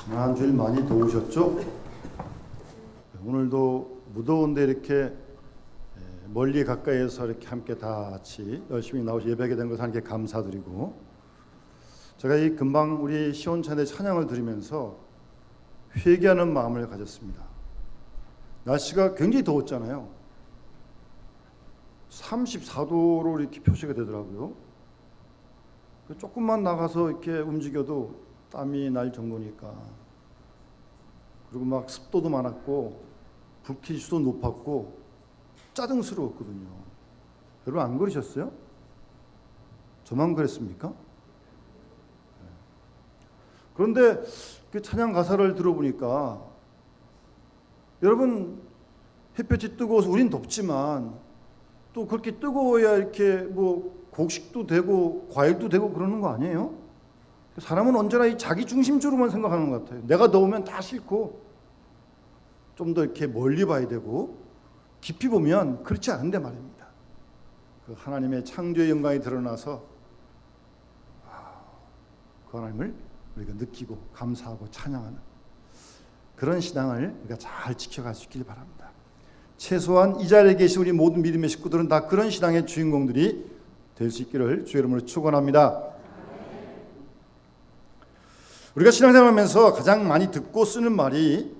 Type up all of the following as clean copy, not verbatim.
지난 한 주일 많이 더우셨죠? 오늘도 무더운데 이렇게 멀리 가까이에서 이렇게 함께 다 같이 열심히 나오시 예배하게 된 것을 하나님께 감사드리고, 제가 이 금방 우리 시온찬의 찬양을 들으면서 회개하는 마음을 가졌습니다. 날씨가 굉장히 더웠잖아요. 34도로 이렇게 표시가 되더라고요. 조금만 나가서 이렇게 움직여도 땀이 날 정도니까. 그리고 막 습도도 많았고 불쾌지수도 높았고 짜증스러웠거든요. 여러분 안 그러셨어요? 저만 그랬습니까? 그런데 그 찬양 가사를 들어보니까, 여러분 햇볕이 뜨거워서 우린 덥지만 또 그렇게 뜨거워야 이렇게 뭐 곡식도 되고 과일도 되고 그러는 거 아니에요? 사람은 언제나 이 자기 중심적으로만 생각하는 것 같아요. 내가 더우면 다 싫고, 좀 더 이렇게 멀리 봐야 되고, 깊이 보면 그렇지 않은데 말입니다. 그 하나님의 창조의 영광이 드러나서 그 하나님을 우리가 느끼고 감사하고 찬양하는 그런 신앙을 우리가 잘 지켜갈 수 있길 바랍니다. 최소한 이 자리에 계신 우리 모든 믿음의 식구들은 다 그런 신앙의 주인공들이 될 수 있기를 주의 이름으로 축원합니다. 우리가 신앙생활하면서 가장 많이 듣고 쓰는 말이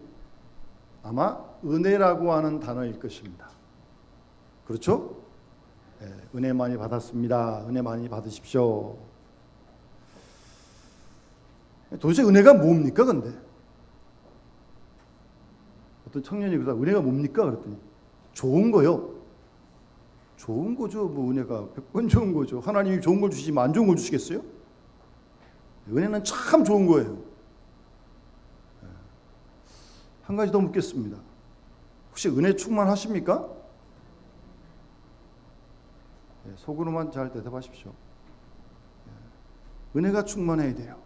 아마 은혜라고 하는 단어일 것입니다. 그렇죠? 네, 은혜 많이 받았습니다. 은혜 많이 받으십시오. 도대체 은혜가 뭡니까 근데? 어떤 청년이 그러다 은혜가 뭡니까? 그랬더니 좋은 거요. 좋은 거죠. 뭐 은혜가 100번 좋은 거죠. 하나님이 좋은 걸 주시지만 안 좋은 걸 주시겠어요? 은혜는 참 좋은 거예요. 한 가지 더 묻겠습니다. 혹시 은혜 충만하십니까? 속으로만 잘 대답하십시오. 은혜가 충만해야 돼요.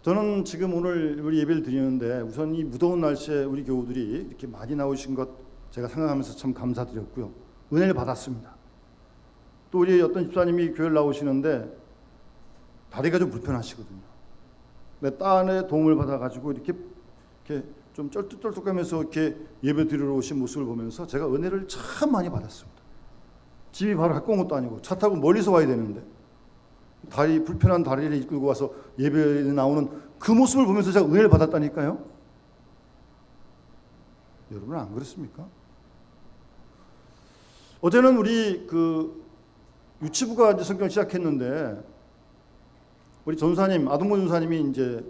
저는 지금 오늘 우리 예배를 드리는데 우선 이 무더운 날씨에 우리 교우들이 이렇게 많이 나오신 것 제가 생각하면서 참 감사드렸고요. 은혜를 받았습니다. 또 우리 어떤 집사님이 교회를 나오시는데 다리가 좀 불편하시거든요. 근데 딸의 도움을 받아가지고 이렇게 좀 쩔뚝쩔뚝하면서 이렇게 예배 드리러 오신 모습을 보면서 제가 은혜를 참 많이 받았습니다. 집이 바로 가까운 것도 아니고 차 타고 멀리서 와야 되는데 불편한 다리를 이끌고 와서 예배에 나오는 그 모습을 보면서 제가 은혜를 받았다니까요. 여러분은 안 그렇습니까? 어제는 우리 그 유치부가 이제 성경을 시작했는데, 우리 전사님, 아동부 전사님이 이제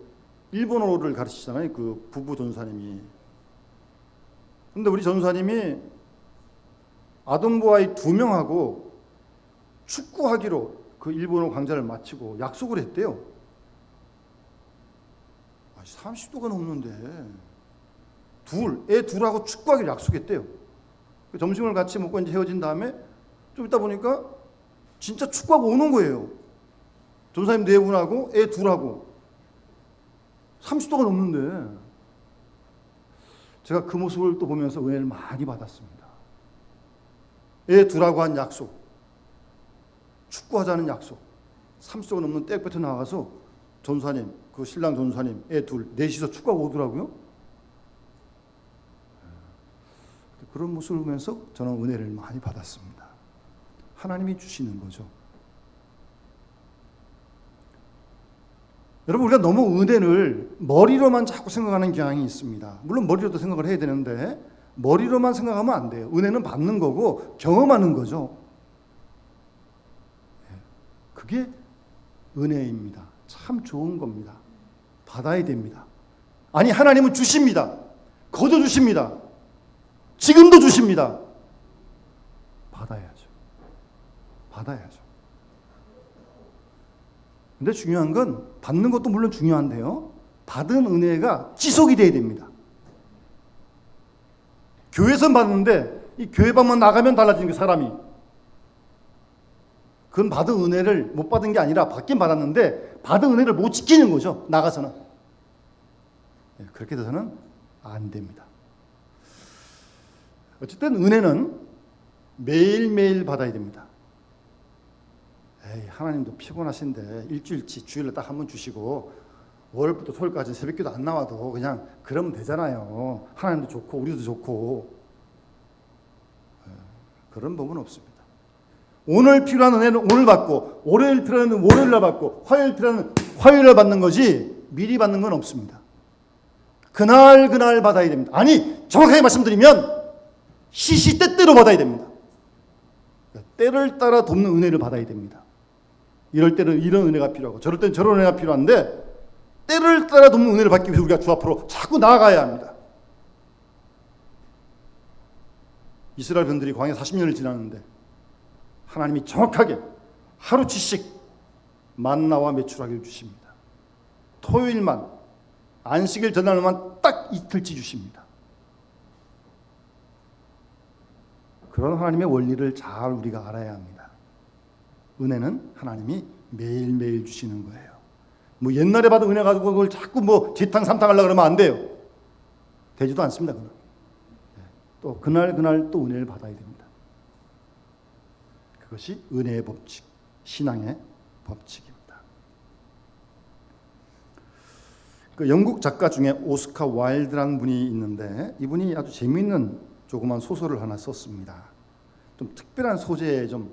일본어를 가르치잖아요. 그 부부 전사님이. 근데 우리 전사님이 아동부 아이 2명하고 축구하기로 그 일본어 강좌를 마치고 약속을 했대요. 30도가 넘는데 애 둘하고 축구하기로 약속했대요. 점심을 같이 먹고 이제 헤어진 다음에 좀 있다 보니까 진짜 축구하고 오는 거예요. 전사님 4분하고 애 2하고 30도가 넘는데, 제가 그 모습을 또 보면서 은혜를 많이 받았습니다. 애 2하고 한 약속, 축구하자는 약속, 30도가 넘는 땡볕에 나가서 전사님, 그 신랑 전사님, 애 2, 넷이서 축구하고 오더라고요. 그런 모습을 보면서 저는 은혜를 많이 받았습니다. 하나님이 주시는 거죠. 여러분, 우리가 너무 은혜를 머리로만 자꾸 생각하는 경향이 있습니다. 물론 머리로도 생각을 해야 되는데 머리로만 생각하면 안 돼요. 은혜는 받는 거고 경험하는 거죠. 그게 은혜입니다. 참 좋은 겁니다. 받아야 됩니다. 아니, 하나님은 주십니다. 거저 주십니다. 지금도 주십니다. 받아야죠. 받아야죠. 근데 중요한 건 받는 것도 물론 중요한데요, 받은 은혜가 지속이 돼야 됩니다. 교회에서 받는데 이 교회 방만 나가면 달라지는 게 사람이. 그건 받은 은혜를 못 받은 게 아니라 받긴 받았는데 받은 은혜를 못 지키는 거죠. 나가서는. 그렇게 돼서는 안 됩니다. 어쨌든 은혜는 매일매일 받아야 됩니다. 에이, 하나님도 피곤하신데 일주일치 주일에 딱 한 번 주시고 월요일부터 토요일까지 새벽기도 안 나와도 그냥 그러면 되잖아요. 하나님도 좋고 우리도 좋고. 그런 법은 없습니다. 오늘 필요한 은혜는 오늘 받고, 월요일 필요한 은혜는 월요일날 받고, 화요일 필요한 은혜는 화요일날 받는 거지 미리 받는 건 없습니다. 그날 받아야 됩니다. 아니, 정확하게 말씀드리면 시시때때로 받아야 됩니다. 때를 따라 돕는 은혜를 받아야 됩니다. 이럴 때는 이런 은혜가 필요하고 저럴 때는 저런 은혜가 필요한데 때를 따라 돕는 은혜를 받기 위해서 우리가 주 앞으로 자꾸 나아가야 합니다. 이스라엘 백성들이 광야 40년을 지났는데 하나님이 정확하게 하루치씩 만나와 메추라기를 주십니다. 토요일만, 안식일 전날만 딱 이틀치 주십니다. 그런 하나님의 원리를 잘 우리가 알아야 합니다. 은혜는 하나님이 매일매일 주시는 거예요. 뭐 옛날에 받은 은혜 가지고 그걸 자꾸 뭐 지탕 삼탕 하려고 그러면 안 돼요. 되지도 않습니다. 그건. 또 그날 또 은혜를 받아야 됩니다. 그것이 은혜의 법칙, 신앙의 법칙입니다. 그 영국 작가 중에 오스카 와일드라는 분이 있는데 이분이 아주 재미있는 조그만 소설을 하나 썼습니다. 좀 특별한 소재에 좀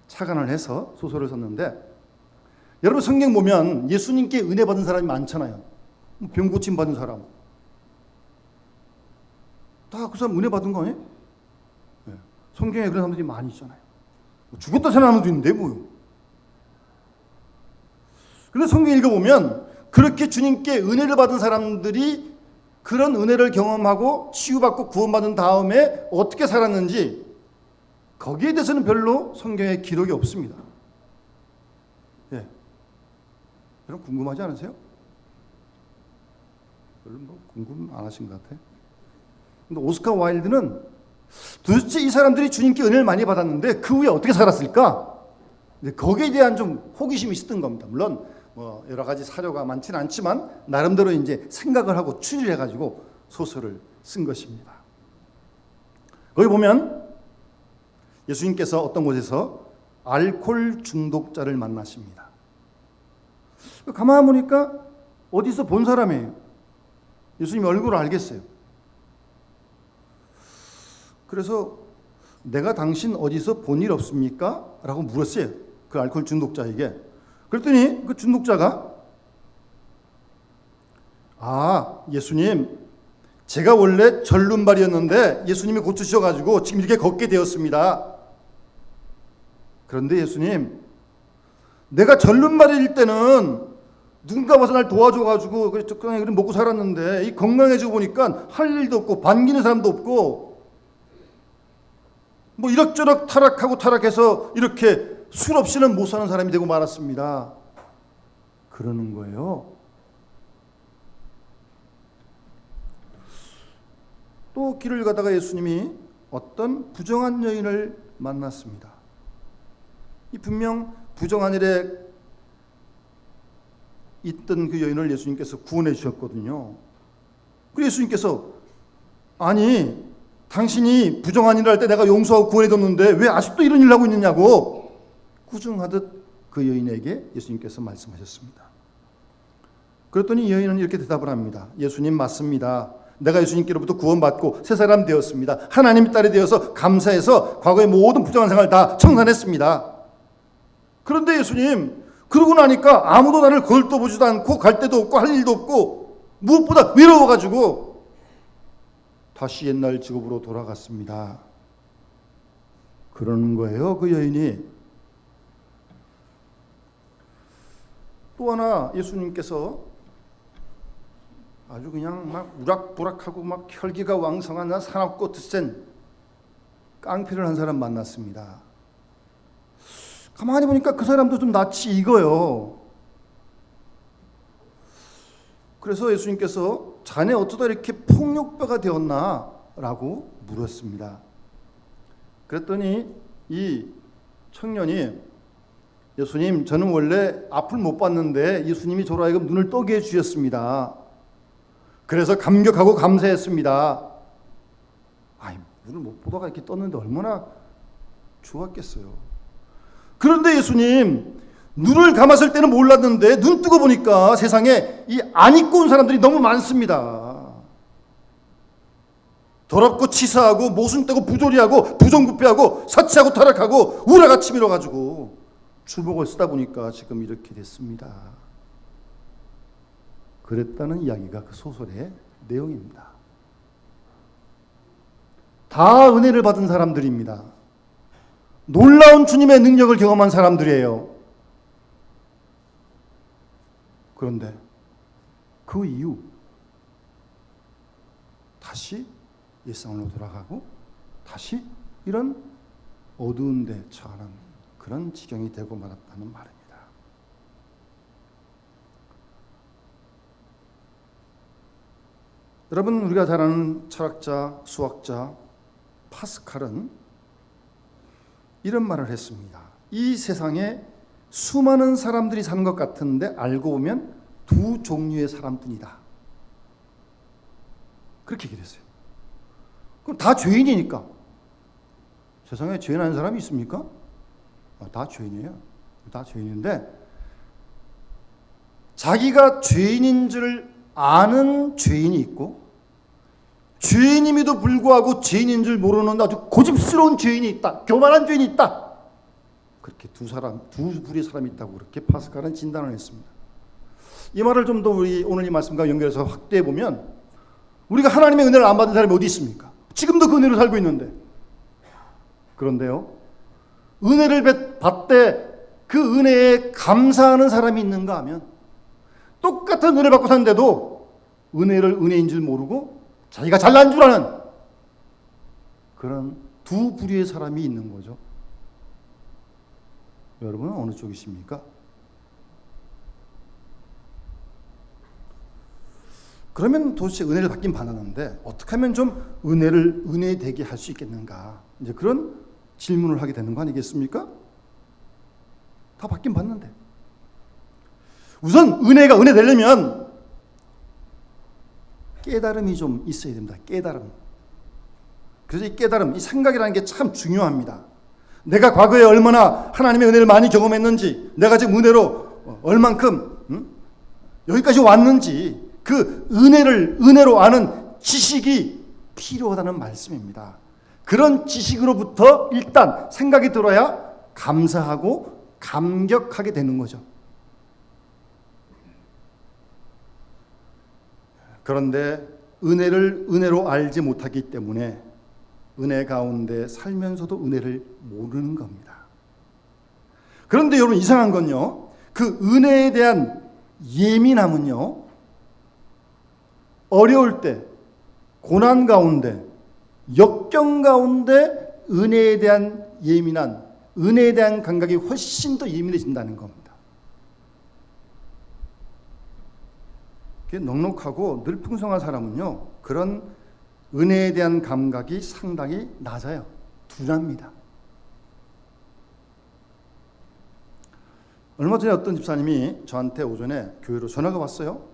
착안을 해서 소설을 썼는데, 여러분 성경 보면 예수님께 은혜 받은 사람이 많잖아요. 병 고침 받은 사람 다 그 사람 은혜 받은 거 아니에요? 네. 성경에 그런 사람들이 많이 있잖아요. 죽었다 살아난 사람도 있는데 뭐요. 그런데 성경 읽어보면 그렇게 주님께 은혜를 받은 사람들이 그런 은혜를 경험하고 치유받고 구원받은 다음에 어떻게 살았는지 거기에 대해서는 별로 성경에 기록이 없습니다. 예. 여러분 궁금하지 않으세요? 별로 뭐 궁금 안 하신 것 같아요. 근데 오스카 와일드는 도대체 이 사람들이 주님께 은혜를 많이 받았는데 그 후에 어떻게 살았을까? 거기에 대한 좀 호기심이 있었던 겁니다. 물론 뭐 여러 가지 사료가 많지는 않지만 나름대로 이제 생각을 하고 추리를 해가지고 소설을 쓴 것입니다. 거기 보면 예수님께서 어떤 곳에서 알코올 중독자를 만나십니다. 가만히 보니까 어디서 본 사람이에요. 예수님이 얼굴을 알겠어요. 그래서 내가 당신 어디서 본 일 없습니까? 라고 물었어요. 그 알코올 중독자에게. 그랬더니 그 중독자가 예수님, 제가 원래 절름발이었는데 예수님이 고치셔가지고 지금 이렇게 걷게 되었습니다. 그런데 예수님, 내가 절름발일 때는 누군가 와서 날 도와줘가지고 적당히 먹고 살았는데 이 건강해지고 보니까 할 일도 없고 반기는 사람도 없고 뭐 이럭저럭 타락해서 이렇게 술 없이는 못 사는 사람이 되고 말았습니다. 그러는 거예요. 또 길을 가다가 예수님이 어떤 부정한 여인을 만났습니다. 이 분명 부정한 일에 있던 그 여인을 예수님께서 구원해 주셨거든요. 그래서 예수님께서 아니 당신이 부정한 일을 할 때 내가 용서하고 구원해 줬는데 왜 아직도 이런 일을 하고 있느냐고 꾸중하듯 그 여인에게 예수님께서 말씀하셨습니다. 그랬더니 여인은 이렇게 대답을 합니다. 예수님 맞습니다. 내가 예수님께로부터 구원받고 새 사람 되었습니다. 하나님의 딸이 되어서 감사해서 과거의 모든 부정한 생활 다 청산했습니다. 그런데 예수님, 그러고 나니까 아무도 나를 걸떠보지도 않고 갈 데도 없고 할 일도 없고 무엇보다 외로워가지고 다시 옛날 직업으로 돌아갔습니다. 그러는 거예요. 그 여인이. 또 하나 예수님께서 아주 그냥 막 우락부락하고 막 혈기가 왕성한 사납고 드센 깡패를 한 사람 만났습니다. 가만히 보니까 그 사람도 좀 낯이 익어요. 그래서 예수님께서 자네 어쩌다 이렇게 폭력배가 되었나? 라고 물었습니다. 그랬더니 이 청년이 예수님, 저는 원래 앞을 못 봤는데 예수님이 저로 하여금 눈을 떠게 해주셨습니다. 그래서 감격하고 감사했습니다. 눈을 못 보다가 이렇게 떴는데 얼마나 좋았겠어요. 그런데 예수님, 눈을 감았을 때는 몰랐는데 눈 뜨고 보니까 세상에 이 안 입고 온 사람들이 너무 많습니다. 더럽고 치사하고 모순되고 부조리하고 부정부패하고 사치하고 타락하고 우라가 치밀어가지고 주먹을 쓰다 보니까 지금 이렇게 됐습니다. 그랬다는 이야기가 그 소설의 내용입니다. 다 은혜를 받은 사람들입니다. 놀라운 주님의 능력을 경험한 사람들이에요. 그런데 그 이후 다시 일상으로 돌아가고 다시 이런 어두운 데 처하는 그런 지경이 되고 말았다는 말입니다. 여러분, 우리가 잘 아는 철학자, 수학자 파스칼은 이런 말을 했습니다. 이 세상에 수많은 사람들이 사는 것 같은데 알고 보면 두 종류의 사람뿐이다. 그렇게 얘기를 했어요. 그럼 다 죄인이니까. 세상에 죄인 아닌 사람이 있습니까? 다 죄인이에요. 다 죄인인데 자기가 죄인인 줄 아는 죄인이 있고 죄인임에도 불구하고 죄인인 줄 모르는 아주 고집스러운 죄인이 있다. 교만한 죄인이 있다. 그렇게 두 부류의 사람이 있다고 그렇게 파스칼은 진단을 했습니다. 이 말을 좀 더 우리 오늘 이 말씀과 연결해서 확대해 보면 우리가 하나님의 은혜를 안 받은 사람이 어디 있습니까? 지금도 그 은혜로 살고 있는데. 그런데요, 은혜를 받되 그 은혜에 감사하는 사람이 있는가 하면 똑같은 은혜를 받고 사는데도 은혜를 은혜인 줄 모르고 자기가 잘난 줄 아는 그런 두 부류의 사람이 있는 거죠. 여러분은 어느 쪽이십니까? 그러면 도대체 은혜를 받긴 받았는데 어떻게 하면 좀 은혜를 은혜되게 할 수 있겠는가? 이제 그런 질문을 하게 되는 거 아니겠습니까? 다 받긴 받는데. 우선 은혜가 은혜 되려면 깨달음이 좀 있어야 됩니다. 깨달음. 그래서 이 깨달음, 이 생각이라는 게 참 중요합니다. 내가 과거에 얼마나 하나님의 은혜를 많이 경험했는지, 내가 지금 은혜로 얼만큼 여기까지 왔는지 그 은혜로 아는 지식이 필요하다는 말씀입니다. 그런 지식으로부터 일단 생각이 들어야 감사하고 감격하게 되는 거죠. 그런데 은혜를 은혜로 알지 못하기 때문에 은혜 가운데 살면서도 은혜를 모르는 겁니다. 그런데 여러분, 이상한 건요, 그 은혜에 대한 예민함은요, 어려울 때, 고난 가운데, 역경 가운데 은혜에 대한 은혜에 대한 감각이 훨씬 더 예민해진다는 겁니다. 넉넉하고 늘 풍성한 사람은요, 그런 은혜에 대한 감각이 상당히 낮아요. 둔합니다. 얼마 전에 어떤 집사님이 저한테 오전에 교회로 전화가 왔어요.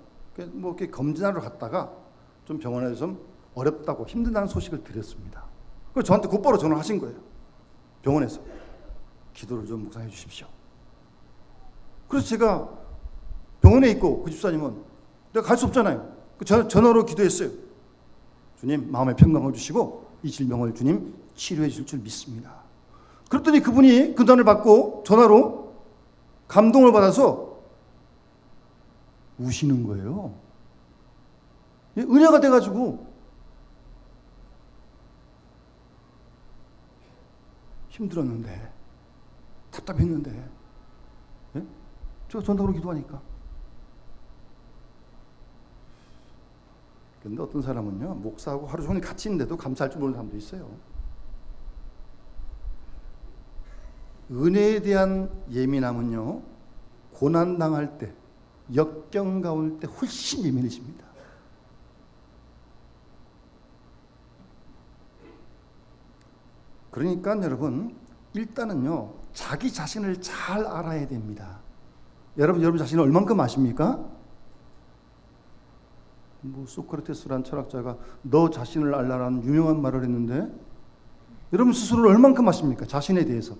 뭐 이렇게 검진하러 갔다가 좀 병원에서 좀 어렵다고 힘든다는 소식을 드렸습니다. 그래서 저한테 곧바로 전화하신 거예요. 병원에서 기도를 좀 묵상해 주십시오. 그래서 제가 병원에 있고 그 집사님은 내가 갈 수 없잖아요. 전화로 기도했어요. 주님, 마음의 평강을 주시고 이 질병을 주님 치료해 줄 줄 믿습니다. 그랬더니 그분이 그 전화를 받고 전화로 감동을 받아서 우시는 거예요. 은혜가 돼가지고 힘들었는데, 답답했는데, 제가 전화로 기도하니까. 근데 어떤 사람은요, 목사하고 하루 종일 같이 있는데도 감사할 줄 모르는 사람도 있어요. 은혜에 대한 예민함은요, 고난당할 때, 역경 가올 때 훨씬 예민해집니다. 그러니까 여러분, 일단은요, 자기 자신을 잘 알아야 됩니다. 여러분 자신을 얼만큼 아십니까? 뭐 소크라테스라는 철학자가 너 자신을 알라라는 유명한 말을 했는데, 여러분 스스로를 얼만큼 아십니까? 자신에 대해서.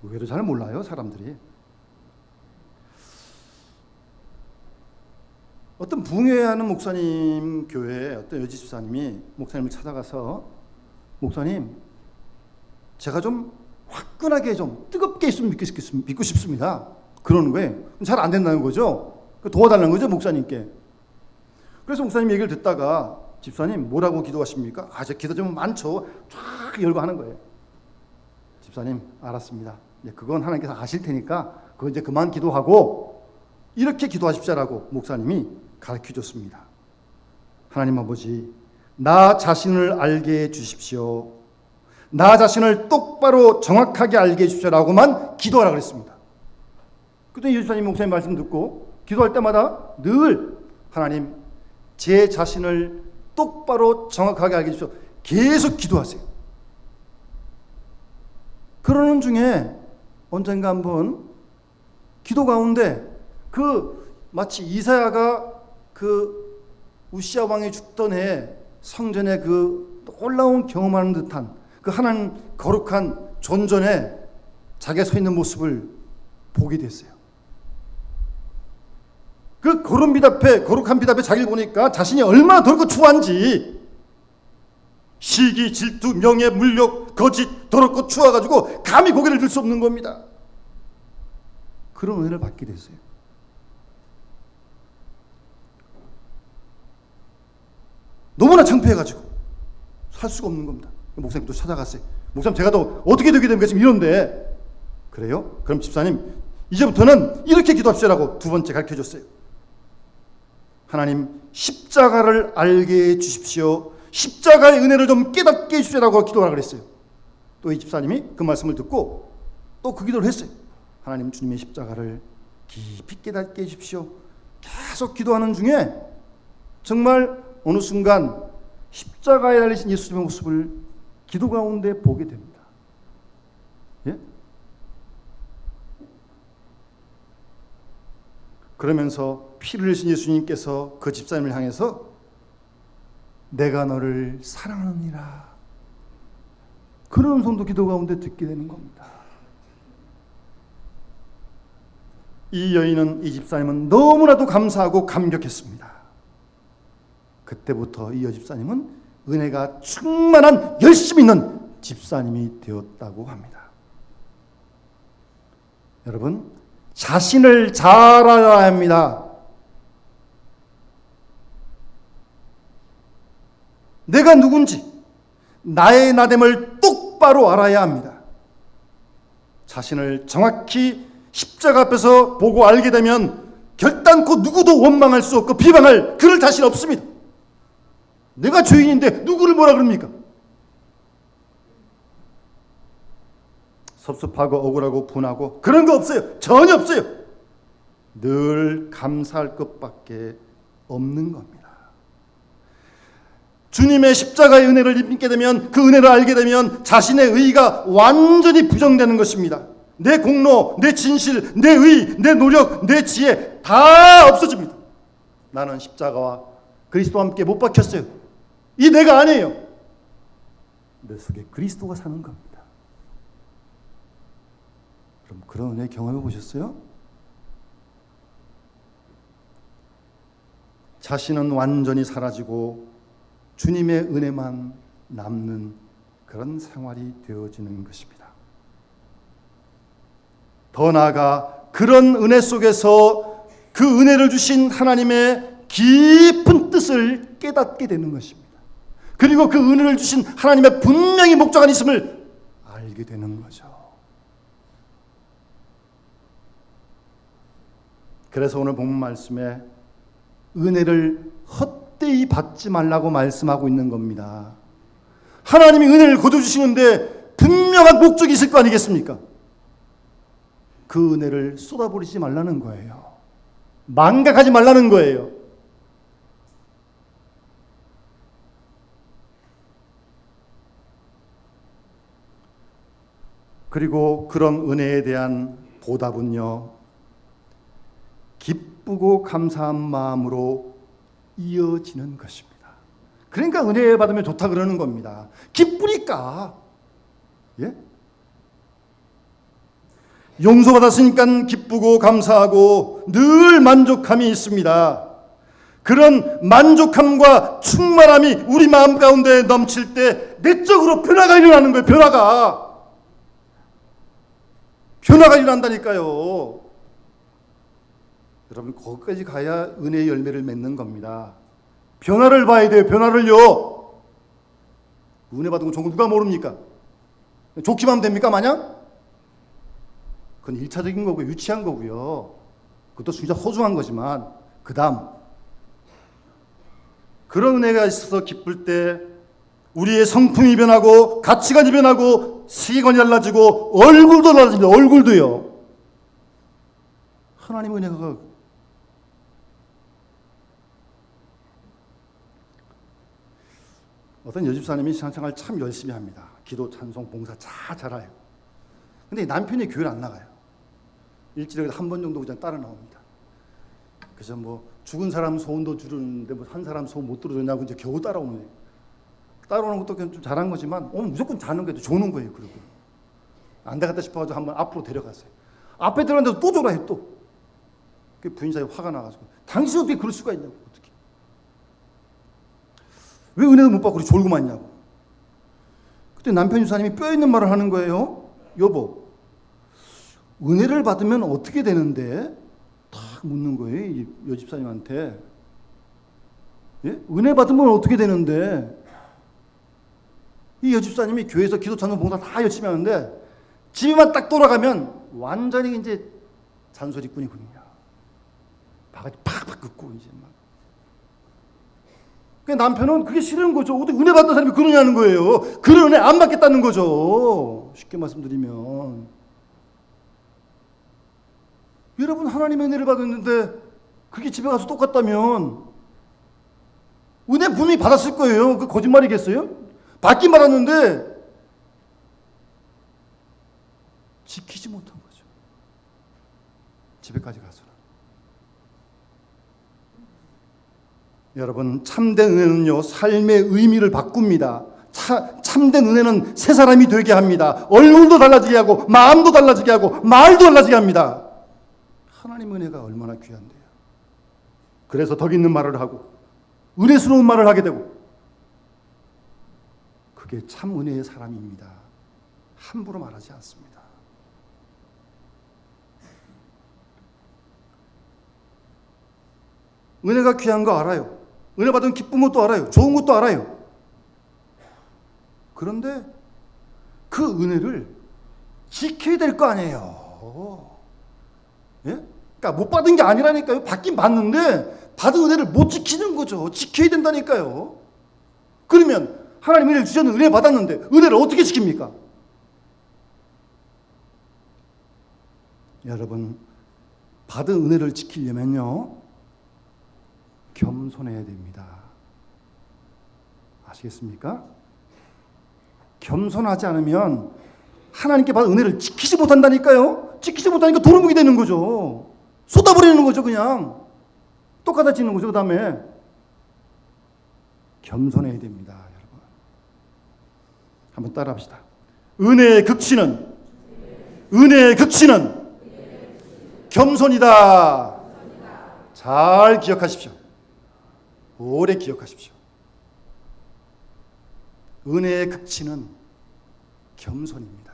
의외로 잘 몰라요, 사람들이. 어떤 붕괴하는 목사님 교회에 어떤 여지 집사님이 목사님을 찾아가서 목사님, 제가 좀 화끈하게 좀 뜨겁게 있으면 믿고 싶습니다. 그러는 거예요. 잘 안 된다는 거죠. 도와달라는 거죠, 목사님께. 그래서 목사님 얘기를 듣다가 집사님 뭐라고 기도하십니까? 제 기도 좀 많죠. 쫙 열고 하는 거예요. 집사님 알았습니다. 그건 하나님께서 아실 테니까 그거 이제 그만 기도하고 이렇게 기도하십시오라고 목사님이 가르쳐 줬습니다. 하나님 아버지, 나 자신을 알게 해 주십시오. 나 자신을 똑바로 정확하게 알게 해 주십시오라고만 기도하라고 그랬습니다. 그때 예수님 목사님 말씀 듣고 기도할 때마다 늘 하나님, 제 자신을 똑바로 정확하게 알게 해 주십시오. 계속 기도하세요. 그러는 중에 언젠가 한번 기도 가운데 마치 이사야가 우시야 왕이 죽던 해 성전에 놀라운 경험하는 듯한 하나님 거룩한 존전에 자기가 서 있는 모습을 보게 됐어요. 거룩한 빛 앞에 자기를 보니까 자신이 얼마나 더럽고 추한지, 시기, 질투, 명예, 물욕, 거짓, 더럽고 추워가지고 감히 고개를 들 수 없는 겁니다. 그런 은혜를 받게 됐어요. 너무나 창피해가지고 살 수가 없는 겁니다. 목사님 또 찾아갔어요. 목사님, 제가 또 어떻게 되게 됩니까? 지금 이런데. 그래요? 그럼 집사님, 이제부터는 이렇게 기도합시다라고 두 번째 가르쳐줬어요. 하나님, 십자가를 알게 해 주십시오. 십자가의 은혜를 좀 깨닫게 해 주십시오라고 기도하라고 그랬어요. 또 이 집사님이 그 말씀을 듣고 또 그 기도를 했어요. 하나님, 주님의 십자가를 깊이 깨닫게 해 주십시오. 계속 기도하는 중에 정말 어느 순간 십자가에 달리신 예수님의 모습을 기도 가운데 보게 됩니다. 예? 그러면서 피를 흘리신 예수님께서 그 집사님을 향해서 내가 너를 사랑하느니라, 그런 음성도 기도 가운데 듣게 되는 겁니다. 이 여인은, 이 집사님은 너무나도 감사하고 감격했습니다. 그때부터 이 여집사님은 은혜가 충만한 열심 있는 집사님이 되었다고 합니다. 여러분, 자신을 잘 알아야 합니다. 내가 누군지, 나의 나됨을 똑바로 알아야 합니다. 자신을 정확히 십자가 앞에서 보고 알게 되면 결단코 누구도 원망할 수 없고 비방할 그럴 자신 없습니다. 내가 죄인인데 누구를 뭐라 그럽니까? 섭섭하고 억울하고 분하고 그런 거 없어요. 전혀 없어요. 늘 감사할 것밖에 없는 겁니다. 주님의 십자가의 은혜를 믿게 되면, 그 은혜를 알게 되면 자신의 의의가 완전히 부정되는 것입니다. 내 공로, 내 진실, 내 의, 내 노력, 내 지혜 다 없어집니다. 나는 십자가와 그리스도와 함께 못 박혔어요. 이 내가 아니에요. 내 속에 그리스도가 사는 겁니다. 그럼 그런 은혜 경험해 보셨어요? 자신은 완전히 사라지고 주님의 은혜만 남는 그런 생활이 되어지는 것입니다. 더 나아가 그런 은혜 속에서 그 은혜를 주신 하나님의 깊은 뜻을 깨닫게 되는 것입니다. 그리고 그 은혜를 주신 하나님의 분명히 목적이 있음을 알게 되는 거죠. 그래서 오늘 본문 말씀에 은혜를 헛되이 받지 말라고 말씀하고 있는 겁니다. 하나님이 은혜를 거둬주시는데 분명한 목적이 있을 거 아니겠습니까? 그 은혜를 쏟아버리지 말라는 거예요. 망각하지 말라는 거예요. 그리고 그런 은혜에 대한 보답은요, 기쁘고 감사한 마음으로 이어지는 것입니다. 그러니까 은혜 받으면 좋다 그러는 겁니다. 기쁘니까. 예? 용서받았으니까 기쁘고 감사하고 늘 만족함이 있습니다. 그런 만족함과 충만함이 우리 마음 가운데 넘칠 때 내적으로 변화가 일어나는 거예요. 변화가 일어난다니까요. 여러분, 거기까지 가야 은혜의 열매를 맺는 겁니다. 변화를 봐야 돼요. 변화를요. 은혜 받은 거 좋은 거 누가 모릅니까? 좋기만 하면 됩니까 마냥? 그건 1차적인 거고요. 유치한 거고요. 그것도 진짜 소중한 거지만 그 다음 그런 은혜가 있어서 기쁠 때 우리의 성품이 변하고 가치관이 변하고 세계관이 달라지고 얼굴도 달라집니다. 얼굴도요. 하나님의 은혜가 어떤 여집사님이 신앙생활 참 열심히 합니다. 기도, 찬송, 봉사 다 잘해요. 근데 남편이 교회를 안 나가요. 일주일에 한 번 정도 그냥 따라 나옵니다. 그래서 뭐 죽은 사람 소원도 주는데 뭐 한 사람 소원 못 들어줬냐고 이제 겨우 따라오네. 따라오는 것도 그냥 좀 잘한 거지만 무조건 자는 게 좋은 거예요. 그리고 안 되겠다 싶어가지고 한번 앞으로 데려갔어요. 앞에 들어갔는데도 또 줘라 해 또. 그 부인사에 화가 나가지고 당신 어떻게 그럴 수가 있냐고. 어떻게? 왜 은혜도 못 받고 그렇게 졸고만 있냐고. 그때 남편 유사님이 뼈 있는 말을 하는 거예요. 여보, 은혜를 받으면 어떻게 되는데? 딱 묻는 거예요. 이 여집사님한테. 예? 은혜 받으면 어떻게 되는데? 이 여집사님이 교회에서 기도, 찬송, 봉사 다 열심히 하는데 집에만 딱 돌아가면 완전히 이제 잔소리꾼이군요. 바가지 팍팍 긋고 이제 막. 그 남편은 그게 싫은 거죠. 어떻게 은혜 받는 사람이 그러냐는 거예요. 그런 은혜 안 받겠다는 거죠. 쉽게 말씀드리면. 여러분, 하나님의 은혜를 받았는데 그게 집에 가서 똑같다면 은혜 분명히 받았을 거예요. 그 거짓말이겠어요? 받긴 받았는데 지키지 못한 거죠. 집에까지 가서. 여러분, 참된 은혜는요, 삶의 의미를 바꿉니다. 참된 은혜는 새 사람이 되게 합니다. 얼굴도 달라지게 하고 마음도 달라지게 하고 말도 달라지게 합니다. 하나님의 은혜가 얼마나 귀한데요. 그래서 덕 있는 말을 하고 은혜스러운 말을 하게 되고 그게 참 은혜의 사람입니다. 함부로 말하지 않습니다. 은혜가 귀한 거 알아요. 은혜 받은 기쁜 것도 알아요. 좋은 것도 알아요. 그런데 그 은혜를 지켜야 될 거 아니에요. 예? 그러니까 못 받은 게 아니라니까요. 받긴 받는데 받은 은혜를 못 지키는 거죠. 지켜야 된다니까요. 그러면 하나님 은혜를 주셨는데 은혜 받았는데 은혜를 어떻게 지킵니까? 여러분, 받은 은혜를 지키려면요, 겸손해야 됩니다. 아시겠습니까? 겸손하지 않으면 하나님께 받은 은혜를 지키지 못한다니까요. 지키지 못하니까 도루묵이 되는 거죠. 쏟아버리는 거죠. 그냥 똑같아지는 거죠. 그 다음에 겸손해야 됩니다. 여러분, 한번 따라 합시다. 은혜의 극치는 겸손이다. 잘 기억하십시오. 오래 기억하십시오. 은혜의 극치는 겸손입니다.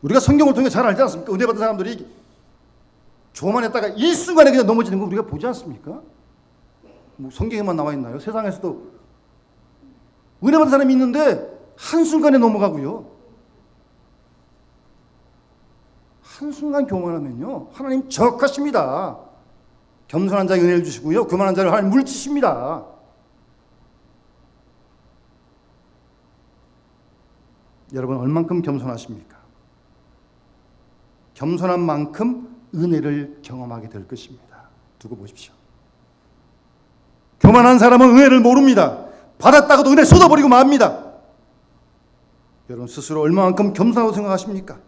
우리가 성경을 통해 잘 알지 않습니까? 은혜 받은 사람들이 교만했다가 일순간에 그냥 넘어지는 거 우리가 보지 않습니까? 뭐 성경에만 나와 있나요? 세상에서도 은혜 받은 사람이 있는데 한순간에 넘어가고요. 한순간 교만하면요, 하나님 적하십니다. 겸손한 자에게 은혜를 주시고요, 교만한 자를 하나님 물리치십니다. 여러분, 얼만큼 겸손하십니까? 겸손한 만큼 은혜를 경험하게 될 것입니다. 두고 보십시오. 교만한 사람은 은혜를 모릅니다. 받았다고도 은혜 쏟아버리고 맙니다. 여러분, 스스로 얼마만큼 겸손하다고 생각하십니까?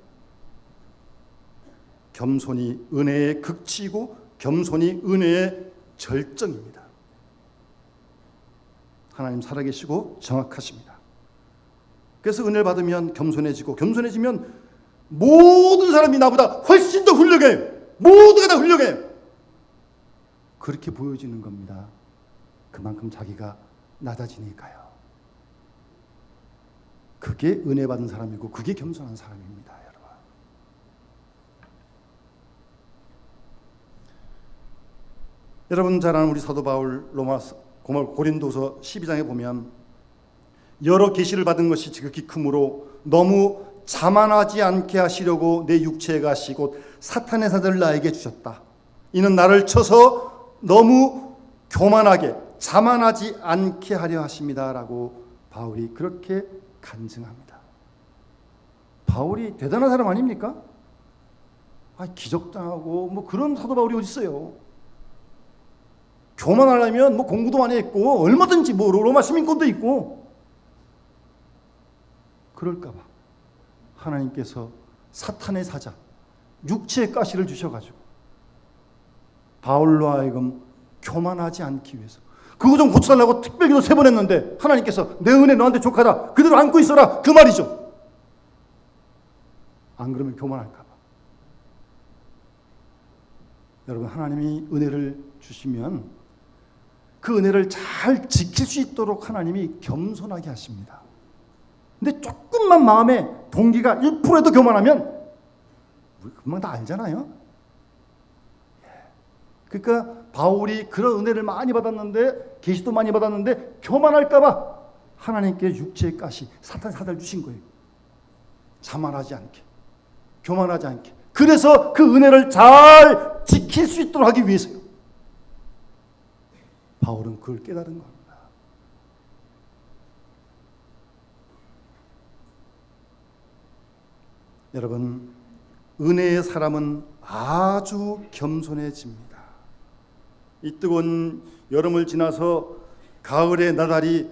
겸손이 은혜의 극치이고 겸손이 은혜의 절정입니다. 하나님 살아계시고 정확하십니다. 그래서 은혜를 받으면 겸손해지고 겸손해지면 모든 사람이 나보다 훨씬 더 훌륭해요. 모두가 다 훌륭해요. 그렇게 보여지는 겁니다. 그만큼 자기가 낮아지니까요. 그게 은혜 받은 사람이고 그게 겸손한 사람입니다, 여러분. 여러분 잘 아는 우리 사도 바울 고린도서 12장에 보면 여러 계시를 받은 것이 지극히 크므로 너무 자만하지 않게 하시려고 내 육체가 시 곧 사탄의 사자를 나에게 주셨다. 이는 나를 쳐서 너무 교만하게 자만하지 않게 하려 하십니다. 라고 바울이 그렇게 간증합니다. 바울이 대단한 사람 아닙니까? 기적당하고 뭐 그런 사도 바울이 어디 있어요? 교만하려면 뭐 공부도 많이 했고 얼마든지 뭐 로마 시민권도 있고. 그럴까 봐 하나님께서 사탄의 사자 육체의 가시를 주셔가지고 바울로 하여금 교만하지 않기 위해서 그거 좀 고쳐달라고 특별기도 3번 했는데 하나님께서 내 은혜 너한테 족하다 그대로 안고 있어라 그 말이죠. 안 그러면 교만할까 봐. 여러분 하나님이 은혜를 주시면 그 은혜를 잘 지킬 수 있도록 하나님이 겸손하게 하십니다. 근데 조금만 마음에 동기가 1%도 교만하면 우리 금방 다 알잖아요. 그러니까 바울이 그런 은혜를 많이 받았는데 계시도 많이 받았는데 교만할까 봐 하나님께 육체의 가시 사탄 사자를 주신 거예요. 자만하지 않게 교만하지 않게. 그래서 그 은혜를 잘 지킬 수 있도록 하기 위해서요. 바울은 그걸 깨달은 겁니다. 여러분 은혜의 사람은 아주 겸손해집니다. 이 뜨거운 여름을 지나서 가을의 나달이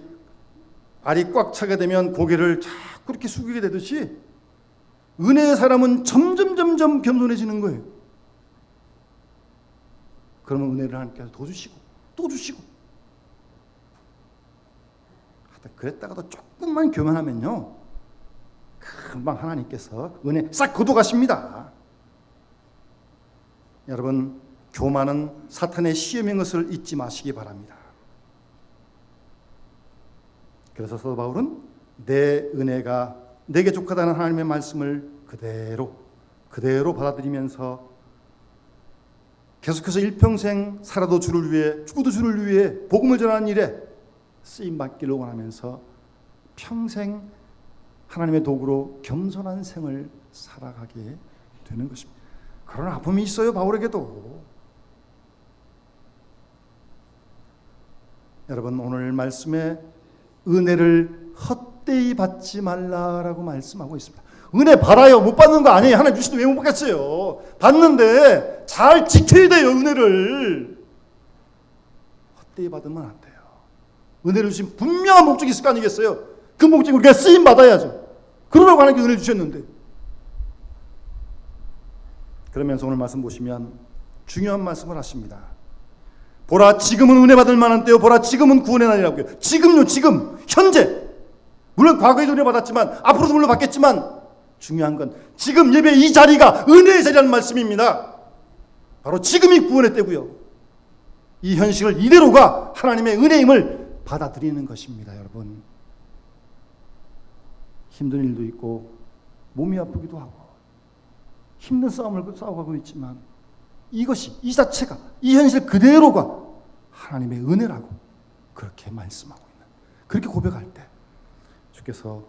알이 꽉 차게 되면 고개를 자꾸 이렇게 숙이게 되듯이 은혜의 사람은 점점 겸손해지는 거예요. 그러면 은혜를 하나님께서 더 주시고 또 주시고 하다 그랬다가도 조금만 교만하면요 금방 하나님께서 은혜 싹 거둬가십니다. 여러분 교만은 사탄의 시험인 것을 잊지 마시기 바랍니다. 그래서 사도 바울은 내 은혜가 내게 족하다는 하나님의 말씀을 그대로 받아들이면서 계속해서 일평생 살아도 주를 위해 죽어도 주를 위해 복음을 전하는 일에 쓰임받기를 원하면서 평생 하나님의 도구로 겸손한 생을 살아가게 되는 것입니다. 그런 아픔이 있어요, 바울에게도. 여러분 오늘 말씀에 은혜를 헛되이 받지 말라라고 말씀하고 있습니다. 은혜 받아요. 못 받는 거 아니에요. 하나님 주시도 왜 못 받겠어요. 받는데 잘 지켜야 돼요. 은혜를 헛되이 받으면 안 돼요. 은혜를 주신 분명한 목적이 있을 거 아니겠어요. 그 목적이 우리가 쓰임 받아야죠. 그러라고 하나님께 은혜를 주셨는데. 그러면서 오늘 말씀 보시면 중요한 말씀을 하십니다. 보라 지금은 은혜 받을 만한 때요. 보라 지금은 구원의 날이라고요. 지금요. 지금 현재. 물론 과거에도 은혜 받았지만 앞으로도 물론 받겠지만 중요한 건 지금 예배 이 자리가 은혜의 자리라는 말씀입니다. 바로 지금이 구원의 때고요. 이 현실을 이대로가 하나님의 은혜임을 받아들이는 것입니다. 여러분 힘든 일도 있고 몸이 아프기도 하고 힘든 싸움을 싸워가고 있지만 이것이 이 자체가 이 현실 그대로가 하나님의 은혜라고 그렇게 말씀하고 있는 그렇게 고백할 때 주께서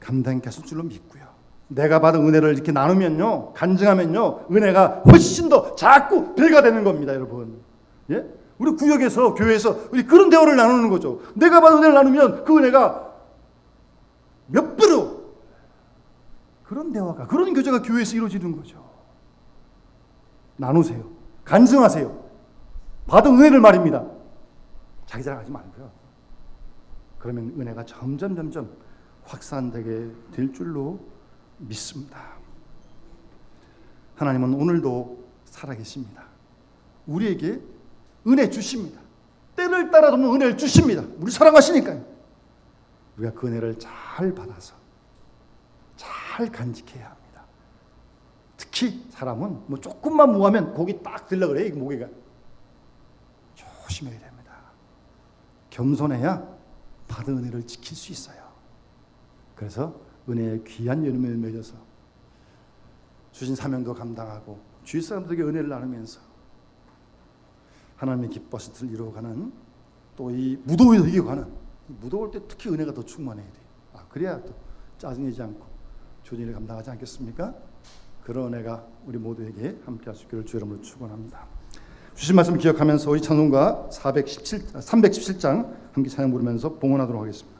감당케 하실 줄로 믿고요. 내가 받은 은혜를 이렇게 나누면요 간증하면요 은혜가 훨씬 더 자꾸 배가 되는 겁니다. 여러분 예? 우리 구역에서 교회에서 우리 그런 대화를 나누는 거죠. 내가 받은 은혜를 나누면 그 은혜가 몇 배로 그런 대화가 그런 교제가 교회에서 이루어지는 거죠. 나누세요. 간증하세요. 받은 은혜를 말입니다. 자기 자랑하지 말고요. 그러면 은혜가 점점 확산되게 될 줄로 믿습니다. 하나님은 오늘도 살아계십니다. 우리에게 은혜 주십니다. 때를 따라 돕는 은혜를 주십니다. 우리 사랑하시니까요. 우리가 그 은혜를 잘 받아서 잘 간직해야 합니다. 특히 사람은 뭐 조금만 무하면 고기 딱 들려 그래. 이 모기가. 조심해야 됩니다. 겸손해야 받은 은혜를 지킬 수 있어요. 그래서 은혜의 귀한 열매를 맺어서 주신 사명도 감당하고 주위 사람들에게 은혜를 나누면서 하나님의 기뻐하신 뜻을 이루어가는, 또 이 무더위를 이겨가는, 무더울 때 특히 은혜가 더 충만해야 돼요. 그래야 또 짜증내지 않고 주의 일을 감당하지 않겠습니까? 그런 은혜가 우리 모두에게 함께할 수 있기를 주의 이름으로 축원합니다. 주신 말씀 기억하면서 우리 찬송가 317장 함께 찬양 부르면서 봉헌하도록 하겠습니다.